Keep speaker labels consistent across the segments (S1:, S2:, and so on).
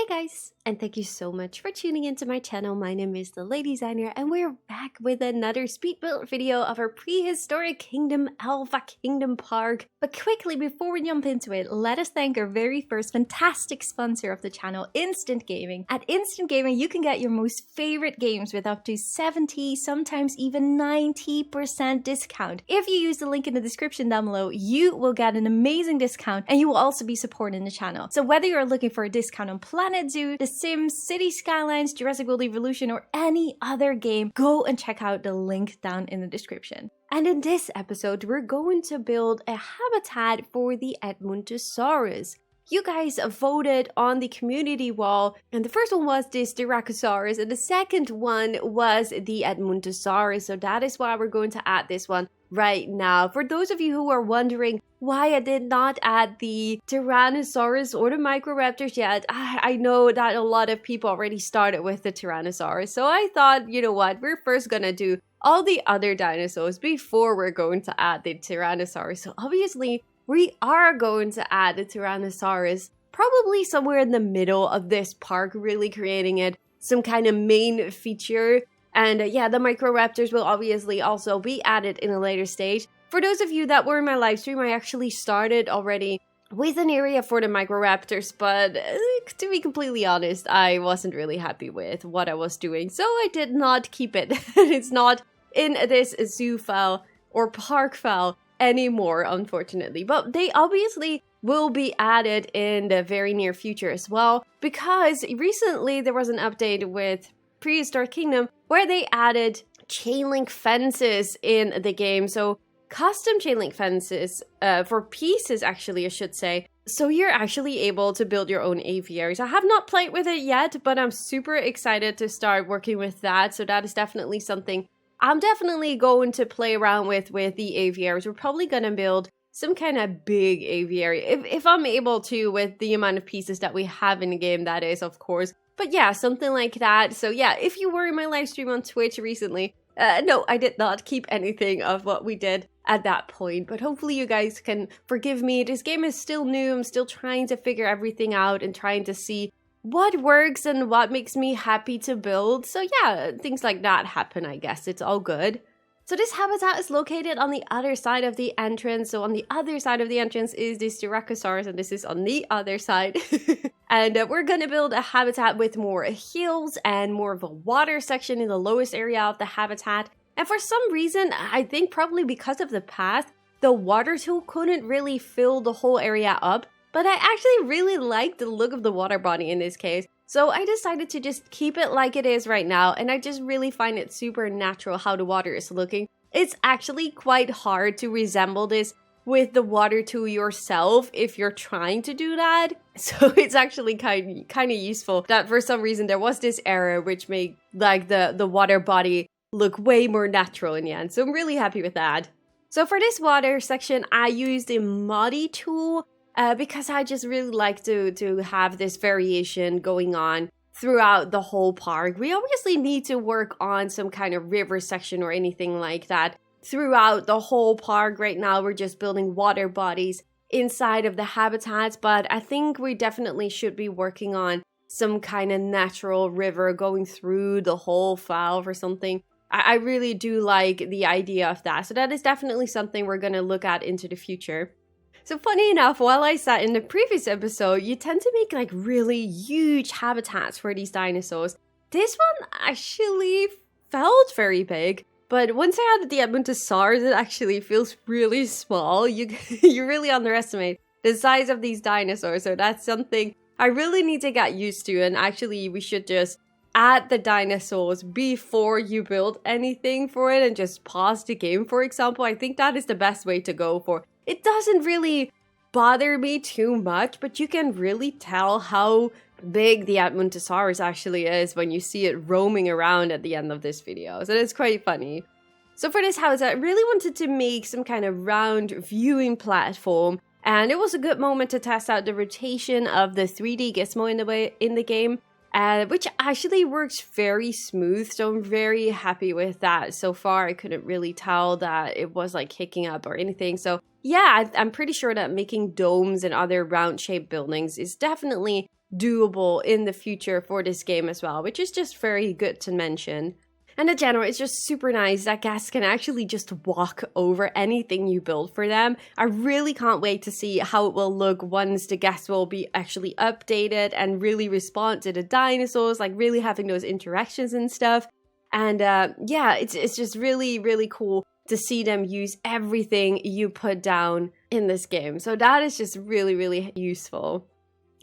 S1: Hey guys, and thank you so much for tuning into my channel. My name is the Lady Designer, and we're back with another speed build video of our Prehistoric Kingdom Alpha Kingdom Park. But quickly, before we jump into it, let us thank our very first fantastic sponsor of the channel, Instant Gaming. At Instant Gaming, you can get your most favorite games with up to 70, sometimes even 90% discount. If you use the link in the description down below, you will get an amazing discount, and you will also be supporting the channel. So whether you're looking for a discount on Planet Zoo, The Sims, City Skylines, Jurassic World Evolution, or any other game, go and check out the link down in the description. And in this episode, we're going to build a habitat for the Edmontosaurus. You guys voted on the community wall, and the first one was this Styracosaurus, and the second one was the Edmontosaurus, so that is why we're going to add this one right now. For those of you who are wondering why I did not add the Tyrannosaurus or the Microraptors yet, I know that a lot of people already started with the Tyrannosaurus, so I thought, you know what, we're first gonna do all the other dinosaurs before we're going to add the Tyrannosaurus. So obviously, we are going to add the Tyrannosaurus probably somewhere in the middle of this park, really creating it some kind of main feature. And yeah, the Microraptors will obviously also be added in a later stage. For those of you that were in my live stream, I actually started already with an area for the Microraptors, but to be completely honest, I wasn't really happy with what I was doing, so I did not keep it. It's not in this zoo file or park file anymore, unfortunately, but they obviously will be added in the very near future as well, because recently there was an update with Prehistoric Kingdom where they added chain link fences in the game. So custom chain link fences for pieces, actually, I should say. So you're actually able to build your own aviaries. I have not played with it yet, but I'm super excited to start working with that. So that is definitely something I'm definitely going to play around with the aviaries. We're probably going to build some kind of big aviary, if I'm able to, with the amount of pieces that we have in the game, that is, of course. But yeah, something like that. So yeah, if you were in my live stream on Twitch recently, no, I did not keep anything of what we did at that point. But hopefully you guys can forgive me. This game is still new. I'm still trying to figure everything out and trying to see what works and what makes me happy to build. So yeah, things like that happen, I guess. It's all good. So this habitat is located on the other side of the entrance. So on the other side of the entrance is this Styracosaurus, and this is on the other side. And we're gonna build a habitat with more hills and more of a water section in the lowest area of the habitat. And for some reason, I think probably because of the path, the water tool couldn't really fill the whole area up. But I actually really like the look of the water body in this case. So I decided to just keep it like it is right now, and I just really find it super natural how the water is looking. It's actually quite hard to resemble this with the water tool yourself if you're trying to do that. So it's actually kind of useful that for some reason there was this error which made like the water body look way more natural in the end. So I'm really happy with that. So for this water section, I used a Muddy tool. Because I just really like to have this variation going on throughout the whole park. We obviously need to work on some kind of river section or anything like that throughout the whole park. Right now, we're just building water bodies inside of the habitats, but I think we definitely should be working on some kind of natural river going through the whole file or something. I really do like the idea of that. So that is definitely something we're going to look at into the future. So funny enough, while I said in the previous episode, you tend to make like really huge habitats for these dinosaurs. This one actually felt very big, but once I added the Edmontosaurus, it actually feels really small. You really underestimate the size of these dinosaurs, so that's something I really need to get used to. And actually, we should just add the dinosaurs before you build anything for it and just pause the game, for example. I think that is the best way to go for. It doesn't really bother me too much, but you can really tell how big the Edmontosaurus actually is when you see it roaming around at the end of this video. So it's quite funny. So for this house, I really wanted to make some kind of round viewing platform, and it was a good moment to test out the rotation of the 3D gizmo in the game. which actually works very smooth. So I'm very happy with that. So far, I couldn't really tell that it was like kicking up or anything. So yeah, I'm pretty sure that making domes and other round-shaped buildings is definitely doable in the future for this game as well, which is just very good to mention. And in general, it's just super nice that guests can actually just walk over anything you build for them. I really can't wait to see how it will look once the guests will be actually updated and really respond to the dinosaurs, like really having those interactions and stuff. And yeah, it's just really, really cool to see them use everything you put down in this game. So that is just really, really useful.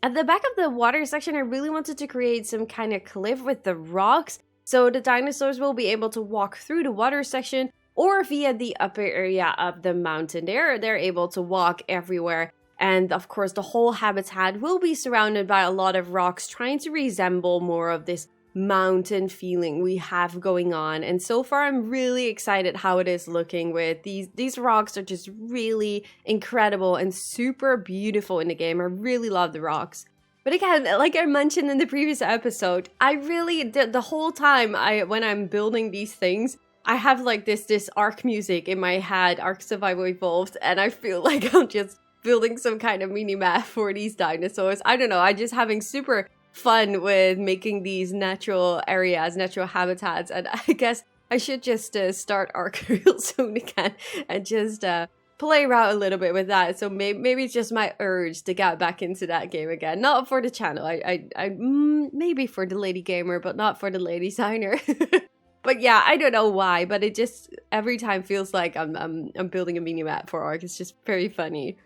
S1: At the back of the water section, I really wanted to create some kind of cliff with the rocks. So the dinosaurs will be able to walk through the water section or via the upper area of the mountain. They're able to walk everywhere. And of course, the whole habitat will be surrounded by a lot of rocks, trying to resemble more of this mountain feeling we have going on. And so far, I'm really excited how it is looking with these rocks are just really incredible and super beautiful in the game. I really love the rocks. But again, like I mentioned in the previous episode, I really did the whole time when I'm building these things, I have like this Ark music in my head, Ark Survival Evolved, and I feel like I'm just building some kind of mini map for these dinosaurs. I don't know, I'm just having super fun with making these natural areas, natural habitats, and I guess I should just start Ark real soon again and just play around a little bit with that. So maybe it's just my urge to get back into that game again. Not for the channel. I maybe for the lady gamer, but not for the lady designer. But yeah, I don't know why, but it just every time feels like I'm building a mini map for Ark. It's just very funny.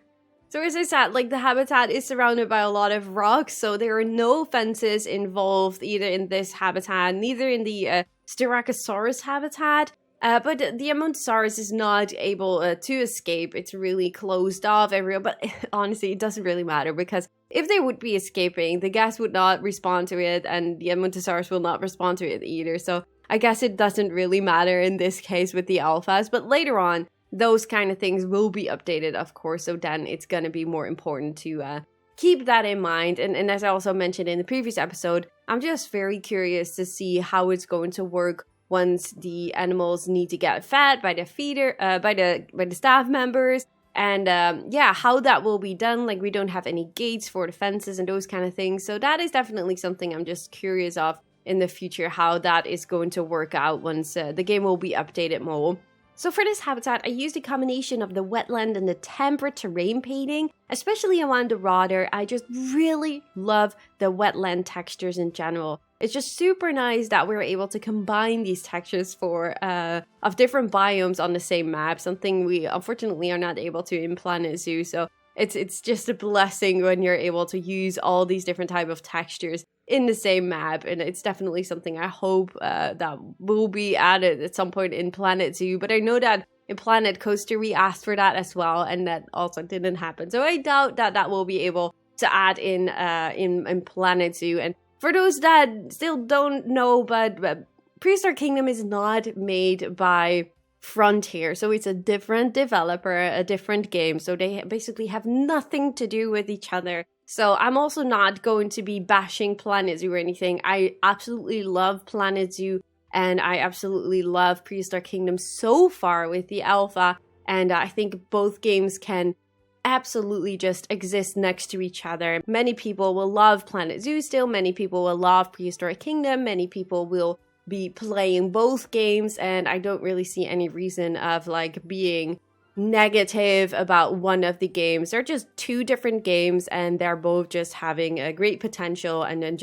S1: So as I said, like the habitat is surrounded by a lot of rocks, so there are no fences involved either in this habitat, neither in the Styracosaurus habitat. But the Edmontosaurus is not able to escape. It's really closed off everywhere. But honestly, it doesn't really matter because if they would be escaping, the gas would not respond to it and the Edmontosaurus will not respond to it either. So I guess it doesn't really matter in this case with the alphas. But later on, those kind of things will be updated, of course. So then it's going to be more important to keep that in mind. And as I also mentioned in the previous episode, I'm just very curious to see how it's going to work once the animals need to get fed by the feeder, by the staff members, and yeah, how that will be done. Like we don't have any gates for the fences and those kind of things. So that is definitely something I'm just curious of in the future, how that is going to work out once the game will be updated more. So for this habitat, I used a combination of the wetland and the temperate terrain painting, especially around the water. I just really love the wetland textures in general. It's just super nice that we're able to combine these textures of different biomes on the same map, something we unfortunately are not able to in Planet Zoo. So it's just a blessing when you're able to use all these different type of textures in the same map, and it's definitely something I hope that will be added at some point in Planet Zoo. But I know that in Planet Coaster we asked for that as well, and that also didn't happen. So I doubt that that will be able to add in Planet Zoo. And for those that still don't know, but Prehistoric Kingdom is not made by Frontier, so it's a different developer, a different game. So they basically have nothing to do with each other. So I'm also not going to be bashing Planet Zoo or anything. I absolutely love Planet Zoo, and I absolutely love Prehistoric Kingdom so far with the alpha. And I think both games can absolutely just exist next to each other. Many people will love Planet Zoo still. Many people will love Prehistoric Kingdom. Many people will be playing both games, and I don't really see any reason of like being negative about one of the games. They're just two different games, and they're both just having a great potential, and then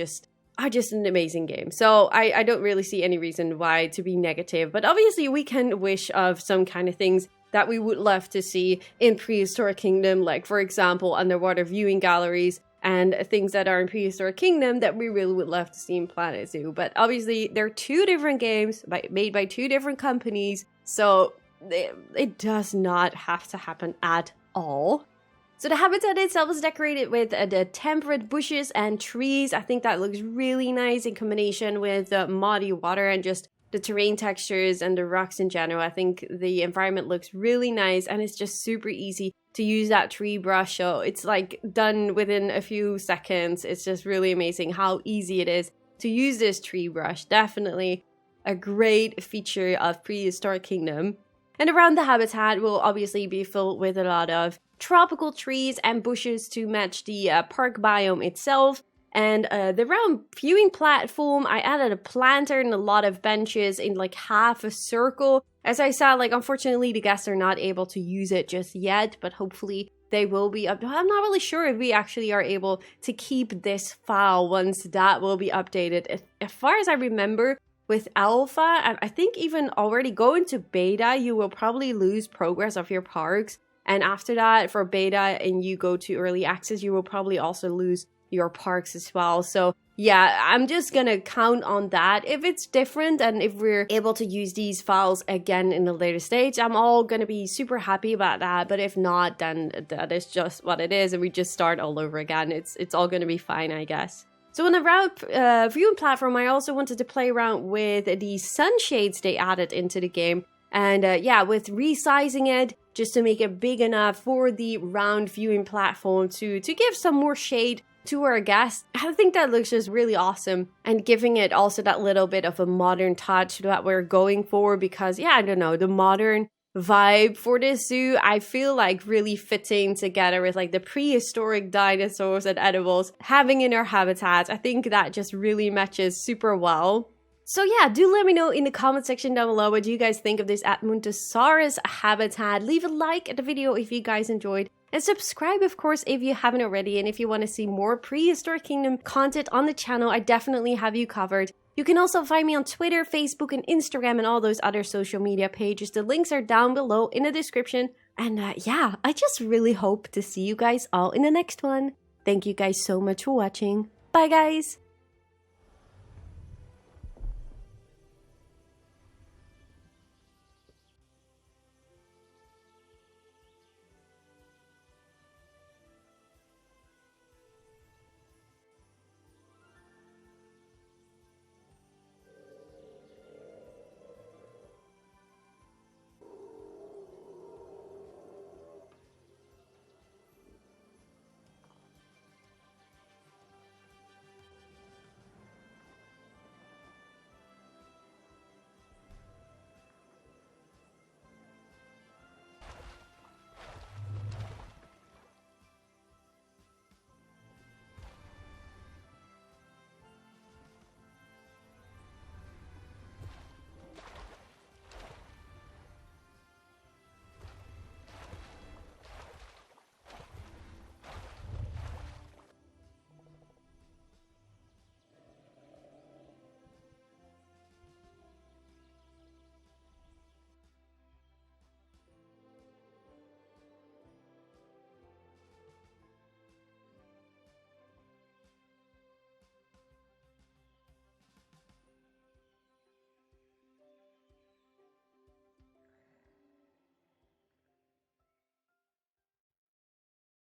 S1: are just an amazing game. So I don't really see any reason why to be negative. But obviously we can wish of some kind of things that we would love to see in Prehistoric Kingdom, like for example underwater viewing galleries and things that are in Prehistoric Kingdom that we really would love to see in Planet Zoo. But obviously they're two different games made by two different companies, so it does not have to happen at all. So the habitat itself is decorated with the temperate bushes and trees. I think that looks really nice in combination with the muddy water and just the terrain textures and the rocks in general. I think the environment looks really nice, and it's just super easy to use that tree brush. So it's like done within a few seconds. It's just really amazing how easy it is to use this tree brush. Definitely a great feature of Prehistoric Kingdom. And around the habitat will obviously be filled with a lot of tropical trees and bushes to match the park biome itself. And the round viewing platform, I added a planter and a lot of benches in like half a circle. As I said, like unfortunately the guests are not able to use it just yet, but hopefully they will be up. I'm not really sure if we actually are able to keep this file once that will be updated. As far as I remember, with alpha, I think even already going to beta, you will probably lose progress of your parks. And after that, for beta and you go to early access, you will probably also lose your parks as well. So yeah, I'm just gonna count on that. If it's different and if we're able to use these files again in the later stage, I'm all gonna be super happy about that. But if not, then that is just what it is and we just start all over again. It's all gonna be fine, I guess. So on the route viewing platform, I also wanted to play around with the sunshades they added into the game. And yeah, with resizing it just to make it big enough for the round viewing platform to give some more shade to our guests. I think that looks just really awesome, and giving it also that little bit of a modern touch that we're going for, because yeah, I don't know, the modern vibe for this zoo I feel like really fitting together with like the prehistoric dinosaurs and animals having in our habitat. I think that just really matches super well. So yeah, do let me know in the comment section down below what you guys think of this Edmontosaurus habitat. Leave a like at the video if you guys enjoyed. And subscribe, of course, if you haven't already. And if you want to see more Prehistoric Kingdom content on the channel, I definitely have you covered. You can also find me on Twitter, Facebook, and Instagram, and all those other social media pages. The links are down below in the description. And yeah, I just really hope to see you guys all in the next one. Thank you guys so much for watching. Bye, guys!